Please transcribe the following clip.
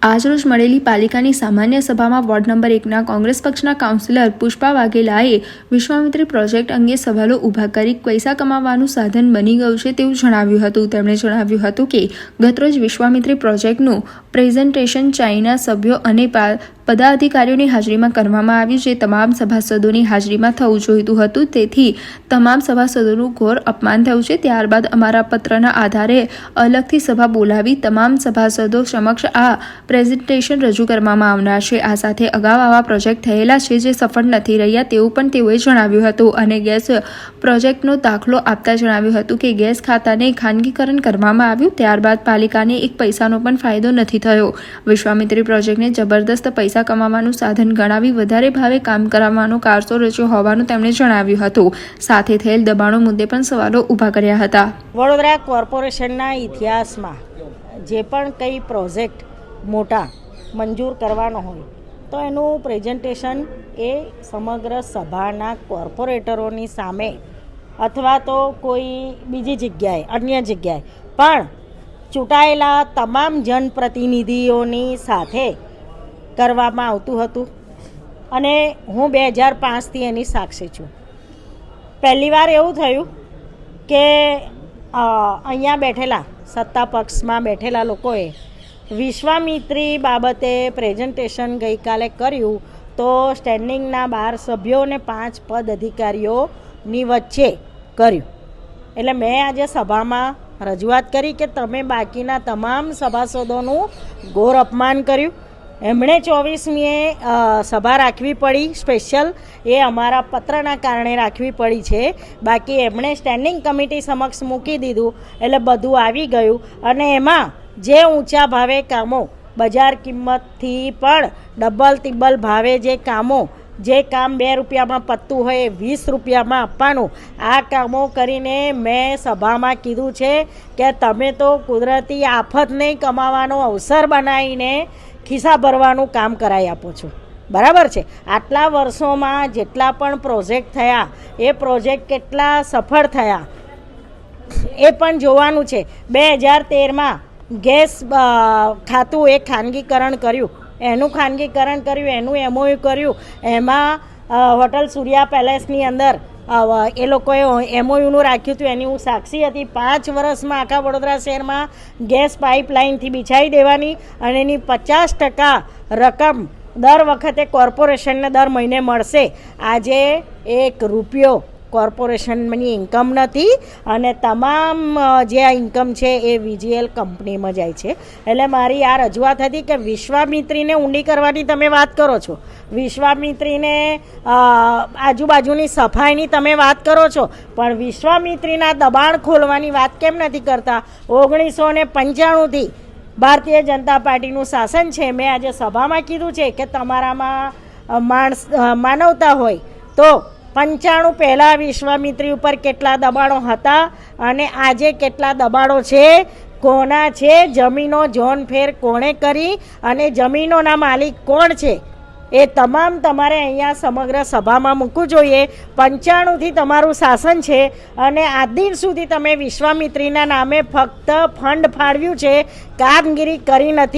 આજરોજ મળેલી પાલિકાની સામાન્ય સભામાં વોર્ડ નંબર 1ના કોંગ્રેસ પક્ષના કાઉન્સિલર પુષ્પા વાઘેલાએ વિશ્વામિત્રી પ્રોજેક્ટ અંગે સવાલો ઊભા કરી પૈસા કમાવાનું સાધન બની ગયું છે તેવું જણાવ્યું હતું. તેમણે જણાવ્યું હતું કે ગતરોજ વિશ્વામિત્રી પ્રોજેક્ટનું પ્રેઝન્ટેશન ચાઇના સભ્યો અને પદાધિકારીઓની હાજરીમાં કરવામાં આવ્યું, જે તમામ સભાસદોની હાજરીમાં થવું જોઈતું હતું. તેથી તમામ સભાસદોનું ઘોર અપમાન થયું છે. ત્યારબાદ અમારા પત્રના આધારે અલગથી સભા બોલાવી તમામ સભાસદો સમક્ષ આ પ્રેઝન્ટેશન રજૂ કરવામાં આવનાર છે. આ સાથે અગાઉ આવા પ્રોજેક્ટ થયેલા છે જે સફળ નથી રહ્યા તેવું પણ તેઓએ જણાવ્યું હતું. અને ગેસ પ્રોજેક્ટનો દાખલો આપતા જણાવ્યું હતું કે ગેસ ખાતાને ખાનગીકરણ કરવામાં આવ્યું, ત્યારબાદ પાલિકાને એક પૈસાનો પણ ફાયદો નથી થયો. વિશ્વામિત્રી પ્રોજેક્ટને જબરદસ્ત પૈસા કમાવાનું સાધન ગણાવી વધારે ભાવે કામ કરાવવાનો કારસો રચ્યો હોવાનું તેમણે જણાવ્યું હતું. સાથે થયેલ દબાણો મુદ્દે પણ સવાલો ઊભા કર્યા હતા. વડોદરા કોર્પોરેશનના ઇતિહાસમાં જે પણ કંઈ પ્રોજેક્ટ મોટા મંજૂર કરવાનો હોય તો એનું પ્રેઝન્ટેશન એ સમગ્ર સભાના કોર્પોરેટરોની સામે અથવા તો કોઈ બીજી જગ્યાએ અન્ય જગ્યાએ પણ ચૂંટાયેલા તમામ જનપ્રતિનિધિઓની સાથે કરવામાં આવતું હતું. અને હું 2005થી એની સાક્ષી છું. પહેલીવાર એવું થયું કે અહીંયા બેઠેલા સત્તા પક્ષમાં બેઠેલા લોકોએ વિશ્વામિત્રી બાબતે પ્રેઝન્ટેશન ગઈકાલે કર્યું તો સ્ટેન્ડિંગના 12 સભ્યો અને 5 પદ અધિકારીઓની વચ્ચે કર્યું. એટલે મેં આજે સભામાં રજૂઆત કરી કે તમે બાકીના તમામ સભાસદોનું ઘોર અપમાન કર્યું. એમણે 24મીએ સભા રાખવી પડી સ્પેશિયલ, એ અમારા પત્રના કારણે રાખવી પડી છે. બાકી એમણે સ્ટેન્ડિંગ કમિટી સમક્ષ મૂકી દીધું એટલે બધું આવી ગયું. અને એમાં જે ઊંચા ભાવે કામો બજાર કિંમતથી પણ ડબલ તિબ્બલ ભાવે જે કામો, જે કામ 2 રૂપિયામાં પતતું હોય એ 20 રૂપિયામાં આપવાનું, આ કામો કરીને મેં સભામાં કીધું છે કે તમે તો કુદરતી આફતને કમાવાનો અવસર બનાવીને ખિસ્સા ભરવાનું કામ કરાવી આપો છો. બરાબર છે. આટલા વર્ષોમાં જેટલા પણ પ્રોજેક્ટ થયા એ પ્રોજેક્ટ કેટલા સફળ થયા એ પણ જોવાનું છે. 2013માં ગેસ ખાતું એ ખાનગીકરણ કર્યું, એનું ખાનગીકરણ કર્યું, એનું એમઓયુ કર્યું. એમાં હોટલ સૂર્યા પેલેસની અંદર એ લોકોએ એમઓયુનું રાખ્યું હતું, એની હું સાક્ષી હતી. 5 વર્ષમાં આખા વડોદરા શહેરમાં ગેસ પાઇપલાઇનથી બિછાવી દેવાની અને એની 50% રકમ દર વખતે કોર્પોરેશનને દર મહિને મળશે. આજે 1 રૂપિયો કોર્પોરેશનની ઇન્કમ નથી અને તમામ જે આ ઇન્કમ છે એ વીજીએલ કંપનીમાં જાય છે. એટલે મારી આ રજૂઆત હતી કે વિશ્વામિત્રીને ઊંડી કરવાની તમે વાત કરો છો, વિશ્વામિત્રીને આજુબાજુની સફાઈની તમે વાત કરો છો, પણ વિશ્વામિત્રીના દબાણ ખોલવાની વાત કેમ નથી કરતા? 1995થી ભારતીય જનતા પાર્ટીનું શાસન છે. મેં આજે સભામાં કીધું છે કે તમારામાં માનવતા હોય તો 95 પહેલાં વિશ્વામિત્રી ઉપર કેટલા દબાણો હતા અને આજે કેટલા દબાણો છે, કોના છે, જમીનો ઝોનફેર કોણે કરી અને જમીનોના માલિક કોણ છે, એ તમામ તમારે અહીંયા સમગ્ર સભામાં મૂકવું જોઈએ. 95થી તમારું શાસન છે અને આજ દિન સુધી તમે વિશ્વામિત્રીના નામે ફક્ત ફંડ ફાળવ્યું છે, કામગીરી કરી નથી.